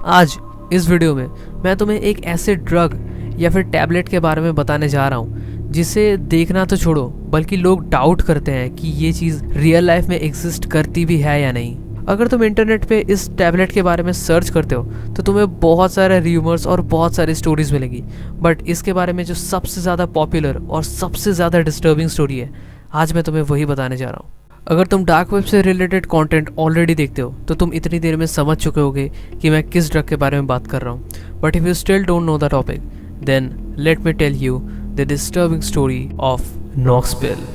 आज इस वीडियो में मैं तुम्हें एक ऐसे ड्रग या फिर टैबलेट के बारे में बताने जा रहा हूँ जिसे देखना तो छोड़ो बल्कि लोग डाउट करते हैं कि ये चीज़ रियल लाइफ में एग्जिस्ट करती भी है या नहीं। अगर तुम इंटरनेट पे इस टैबलेट के बारे में सर्च करते हो तो तुम्हें बहुत सारे र्यूमर्स और बहुत सारी स्टोरीज मिलेंगी, बट इसके बारे में जो सबसे ज़्यादा पॉपुलर और सबसे ज़्यादा डिस्टर्बिंग स्टोरी है आज मैं तुम्हें वही बताने जा रहा हूँ। अगर तुम डार्क वेब से रिलेटेड कंटेंट ऑलरेडी देखते हो तो तुम इतनी देर में समझ चुके होगे कि मैं किस ड्रग के बारे में बात कर रहा हूँ, but if you still don't know the topic then let me tell you the disturbing story of Knox pill.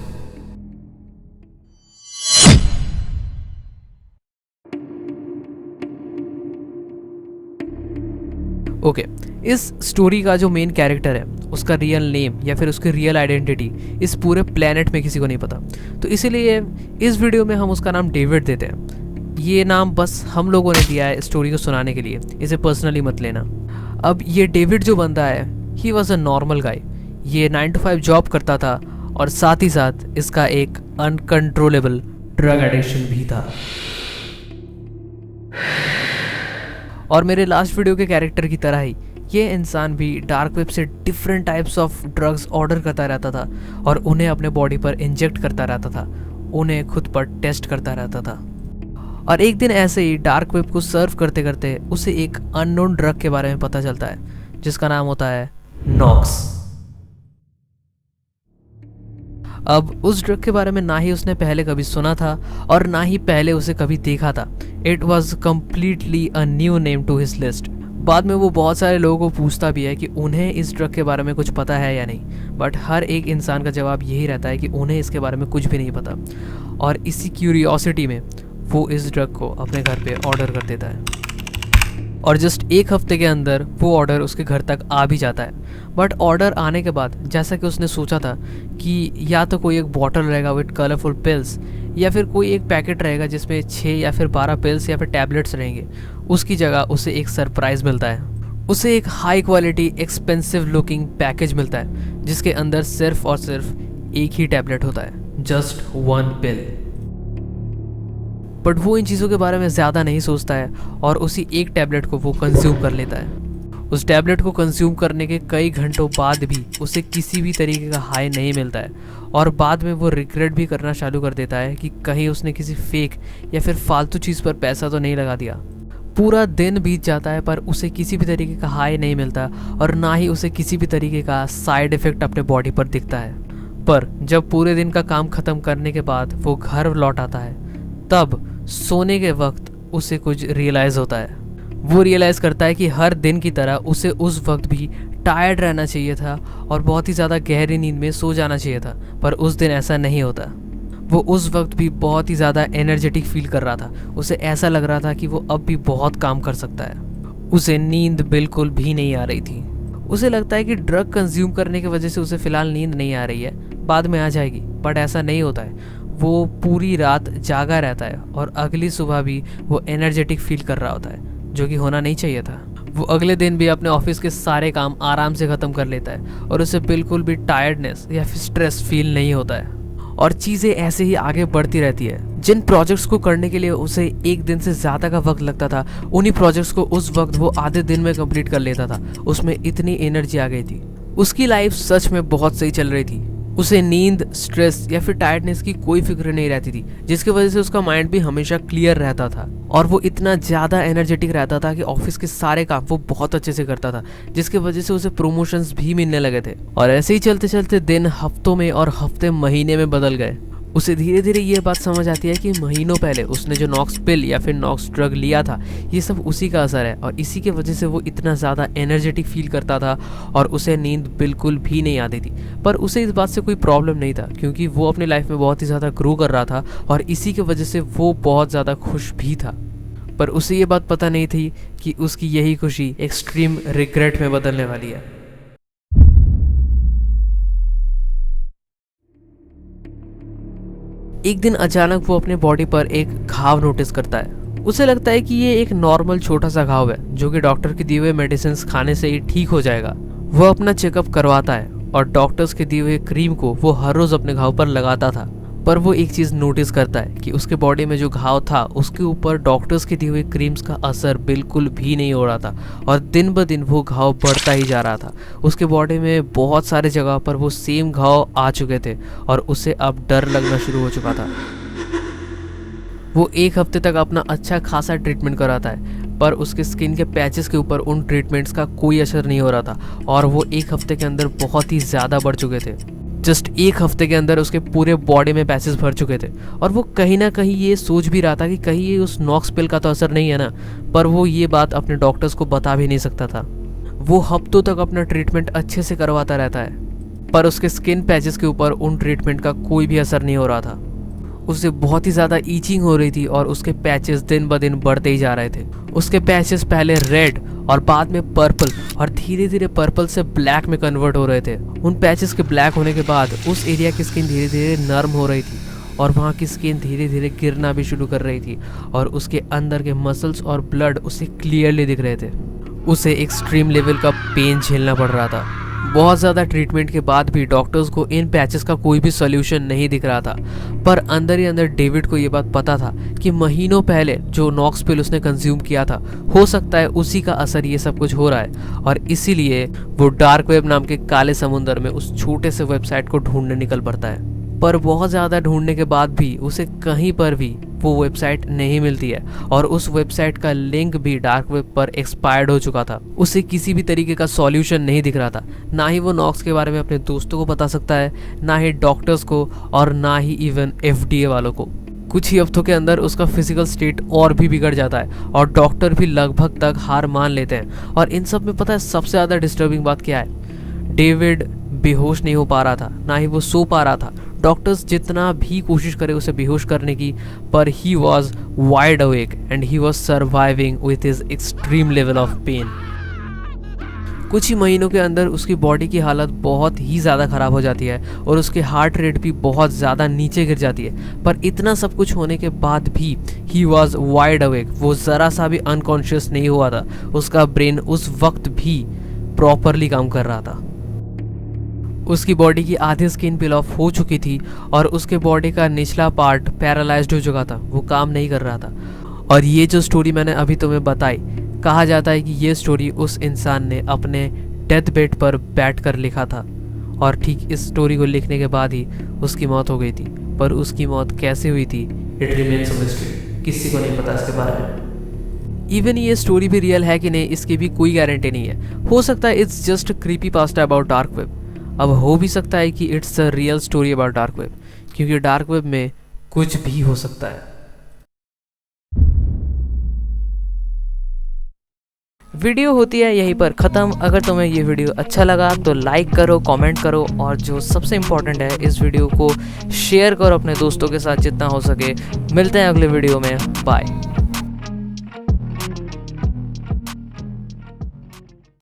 Okay, इस स्टोरी का जो मेन कैरेक्टर है उसका रियल नेम या फिर उसकी रियल आइडेंटिटी इस पूरे प्लेनेट में किसी को नहीं पता, तो इसीलिए इस वीडियो में हम उसका नाम डेविड देते हैं। ये नाम बस हम लोगों ने दिया है स्टोरी को सुनाने के लिए, इसे पर्सनली मत लेना। अब ये डेविड जो बंदा है he was a normal guy. ये 9 to 5 जॉब करता था और साथ ही साथ इसका एक अनकंट्रोलेबल ड्रग एडिक्शन भी था। और मेरे लास्ट वीडियो के कैरेक्टर की तरह ही ये इंसान भी डार्क वेब से different types of drugs order करता रहता था और उन्हें अपने बॉडी पर इंजेक्ट करता रहता था, उन्हें खुद पर टेस्ट करता रहता था। और एक दिन ऐसे ही डार्क वेब को सर्व करते करते उसे एक अननोन ड्रग के बारे में पता चलता है जिसका नाम होता है नॉक्स। अब उस ड्रग के बारे में ना ही उसने पहले कभी सुना था और ना ही पहले उसे कभी देखा था। It was completely a new name to his list. बाद में वो बहुत सारे लोगों को पूछता भी है कि उन्हें इस ड्रग के बारे में कुछ पता है या नहीं, बट हर एक इंसान का जवाब यही रहता है कि उन्हें इसके बारे में कुछ भी नहीं पता। और इसी क्यूरियोसिटी में वो इस ड्रग को अपने घर पे ऑर्डर कर देता है और जस्ट एक हफ्ते के अंदर वो ऑर्डर उसके घर तक आ भी जाता है। बट ऑर्डर आने के बाद जैसा कि उसने सोचा था कि या तो कोई एक बॉटल रहेगा विद कलरफुल पिल्स या फिर कोई एक पैकेट रहेगा जिसमें 6 या फिर 12 पिल्स या फिर टैबलेट्स रहेंगे, उसकी जगह उसे एक सरप्राइज़ मिलता है। उसे एक high quality expensive looking package मिलता है जिसके अंदर सिर्फ और सिर्फ एक ही टैबलेट होता है, जस्ट 1 पिल। बट वो इन चीज़ों के बारे में ज़्यादा नहीं सोचता है और उसी एक टैबलेट को वो कंज्यूम कर लेता है। उस टैबलेट को कंज्यूम करने के कई घंटों बाद भी उसे किसी भी तरीके का हाई नहीं मिलता है और बाद में वो रिग्रेट भी करना चालू कर देता है कि कहीं उसने किसी फेक या फिर फालतू चीज़ पर पैसा तो नहीं लगा दिया। पूरा दिन बीत जाता है पर उसे किसी भी तरीके का हाई नहीं मिलता और ना ही उसे किसी भी तरीके का साइड इफ़ेक्ट अपने बॉडी पर दिखता है। पर जब पूरे दिन का काम ख़त्म करने के बाद वो घर लौट आता है तब सोने के वक्त उसे कुछ रियलाइज़ होता है। वो रियलाइज़ करता है कि हर दिन की तरह उसे उस वक्त भी टायर्ड रहना चाहिए था और बहुत ही ज़्यादा गहरी नींद में सो जाना चाहिए था, पर उस दिन ऐसा नहीं होता। वो उस वक्त भी बहुत ही ज़्यादा एनर्जेटिक फील कर रहा था। उसे ऐसा लग रहा था कि वो अब भी बहुत काम कर सकता है। उसे नींद बिल्कुल भी नहीं आ रही थी। उसे लगता है कि ड्रग कंज्यूम करने की वजह से उसे फ़िलहाल नींद नहीं आ रही है, बाद में आ जाएगी, बट ऐसा नहीं होता है। वो पूरी रात जागा रहता है और अगली सुबह भी वो एनर्जेटिक फील कर रहा होता है, जो कि होना नहीं चाहिए था। वो अगले दिन भी अपने ऑफिस के सारे काम आराम से ख़त्म कर लेता है और उसे बिल्कुल भी टायर्डनेस या फिर स्ट्रेस फील नहीं होता है और चीज़ें ऐसे ही आगे बढ़ती रहती है। जिन प्रोजेक्ट्स को करने के लिए उसे एक दिन से ज़्यादा का वक्त लगता था, उन्हीं प्रोजेक्ट्स को उस वक्त वो आधे दिन में कंप्लीट कर लेता था। उसमें इतनी एनर्जी आ गई थी। उसकी लाइफ सच में बहुत सही चल रही थी। उसे नींद, स्ट्रेस या फिर टायर्डनेस की कोई फिक्र नहीं रहती थी, जिसकी वजह से उसका माइंड भी हमेशा क्लियर रहता था और वो इतना ज़्यादा एनर्जेटिक रहता था कि ऑफिस के सारे काम वो बहुत अच्छे से करता था, जिसकी वजह से उसे प्रमोशंस भी मिलने लगे थे। और ऐसे ही चलते चलते दिन हफ्तों में और हफ्ते महीने में बदल गए। उसे धीरे धीरे ये बात समझ आती है कि महीनों पहले उसने जो नॉक्स पिल या फिर नॉक्स ड्रग लिया था ये सब उसी का असर है और इसी की वजह से वो इतना ज़्यादा एनर्जेटिक फील करता था और उसे नींद बिल्कुल भी नहीं आती थी। पर उसे इस बात से कोई प्रॉब्लम नहीं था क्योंकि वो अपनी लाइफ में बहुत ही ज़्यादा ग्रो कर रहा था और इसी की वजह से वो बहुत ज़्यादा खुश भी था। पर उसे ये बात पता नहीं थी कि उसकी यही खुशी एक्सट्रीम रिग्रेट में बदलने वाली है। एक दिन अचानक वो अपने बॉडी पर एक घाव नोटिस करता है। उसे लगता है कि ये एक नॉर्मल छोटा सा घाव है जो कि डॉक्टर के दिए हुए मेडिसिन खाने से ही ठीक हो जाएगा। वो अपना चेकअप करवाता है और डॉक्टर्स के दिए हुए क्रीम को वो हर रोज़ अपने घाव पर लगाता था, पर वो एक चीज़ नोटिस करता है कि उसके बॉडी में जो घाव था उसके ऊपर डॉक्टर्स के दिए हुए क्रीम्स का असर बिल्कुल भी नहीं हो रहा था और दिन ब दिन वो घाव बढ़ता ही जा रहा था। उसके बॉडी में बहुत सारे जगह पर वो सेम घाव आ चुके थे और उसे अब डर लगना शुरू हो चुका था। वो 1 हफ्ते तक अपना अच्छा खासा ट्रीटमेंट कराता है पर उसके स्किन के पैचेस के ऊपर उन ट्रीटमेंट्स का कोई असर नहीं हो रहा था और वो 1 हफ्ते के अंदर बहुत ही ज़्यादा बढ़ चुके थे। जस्ट 1 हफ्ते के अंदर उसके पूरे बॉडी में पैचेस भर चुके थे और वो कहीं ना कहीं ये सोच भी रहा था कि कहीं ये उस नॉक्स पिल का तो असर नहीं है ना, पर वो ये बात अपने डॉक्टर्स को बता भी नहीं सकता था। वो हफ्तों तक अपना ट्रीटमेंट अच्छे से करवाता रहता है पर उसके स्किन पैचेस के ऊपर उन ट्रीटमेंट का कोई भी असर नहीं हो रहा था। उसे बहुत ही ज़्यादा ईचिंग हो रही थी और उसके पैचेस दिन ब दिन बढ़ते ही जा रहे थे। उसके पैचेस पहले रेड और बाद में पर्पल और धीरे धीरे पर्पल से ब्लैक में कन्वर्ट हो रहे थे। उन पैचेस के ब्लैक होने के बाद उस एरिया की स्किन धीरे धीरे नरम हो रही थी और वहाँ की स्किन धीरे धीरे गिरना भी शुरू कर रही थी और उसके अंदर के मसल्स और ब्लड उसे क्लियरली दिख रहे थे। उसे एक्सट्रीम लेवल का पेन झेलना पड़ रहा था। बहुत ज़्यादा ट्रीटमेंट के बाद भी डॉक्टर्स को इन पैचेस का कोई भी सॉल्यूशन नहीं दिख रहा था, पर अंदर ही अंदर डेविड को ये बात पता था कि महीनों पहले जो नॉक्स पिल उसने कंज्यूम किया था हो सकता है उसी का असर ये सब कुछ हो रहा है और इसीलिए वो डार्क वेब नाम के काले समुंदर में उस छोटे से वेबसाइट को ढूंढने निकल पड़ता है। पर बहुत ज़्यादा ढूंढने के बाद भी उसे कहीं पर भी वो वेबसाइट नहीं मिलती है और उस वेबसाइट का लिंक भी डार्क वेब पर एक्सपायर्ड हो चुका था। उसे किसी भी तरीके का सॉल्यूशन नहीं दिख रहा था। ना ही वो नॉक्स के बारे में अपने दोस्तों को बता सकता है, ना ही डॉक्टर्स को और ना ही इवन FDA वालों को। कुछ ही हफ्तों के अंदर उसका फिजिकल स्टेट और भी बिगड़ जाता है और डॉक्टर भी लगभग तक हार मान लेते हैं। और इन सब में पता है सबसे ज़्यादा डिस्टर्बिंग बात क्या है? डेविड बेहोश नहीं हो पा रहा था, ना ही वो सो पा रहा था। डॉक्टर्स जितना भी कोशिश करे उसे बेहोश करने की, पर he was wide awake and he was surviving with his extreme level of pain. कुछ ही महीनों के अंदर उसकी बॉडी की हालत बहुत ही ज़्यादा ख़राब हो जाती है और उसके हार्ट रेट भी बहुत ज़्यादा नीचे गिर जाती है। पर इतना सब कुछ होने के बाद भी ही वॉज वाइड अवेक। वो ज़रा सा भी अनकॉन्शियस नहीं हुआ था। उसका ब्रेन उस वक्त भी प्रॉपरली काम कर रहा था। उसकी बॉडी की आधी स्किन पील ऑफ हो चुकी थी और उसके बॉडी का निचला पार्ट पैरालाइज्ड हो चुका था, वो काम नहीं कर रहा था। और ये जो स्टोरी मैंने अभी तुम्हें बताई, कहा जाता है कि ये स्टोरी उस इंसान ने अपने डेथ बेड पर बैठकर लिखा था और ठीक इस स्टोरी को लिखने के बाद ही उसकी मौत हो गई थी। पर उसकी मौत कैसे हुई थी, इट रिमेन्स अ मिस्ट्री। किसी को नहीं पता इसके बारे में। इवन ये स्टोरी भी रियल है कि नहीं, इसकी भी कोई गारंटी नहीं है। हो सकता है it's just creepy pasta about dark web. अब हो भी सकता है कि it's a real story about dark web, क्योंकि डार्क वेब में कुछ भी हो सकता है। वीडियो होती है यहीं पर ख़त्म। अगर तुम्हें ये वीडियो अच्छा लगा तो लाइक करो, कमेंट करो और जो सबसे इम्पोर्टेंट है, इस वीडियो को शेयर करो अपने दोस्तों के साथ जितना हो सके। मिलते हैं अगले वीडियो में। बाय।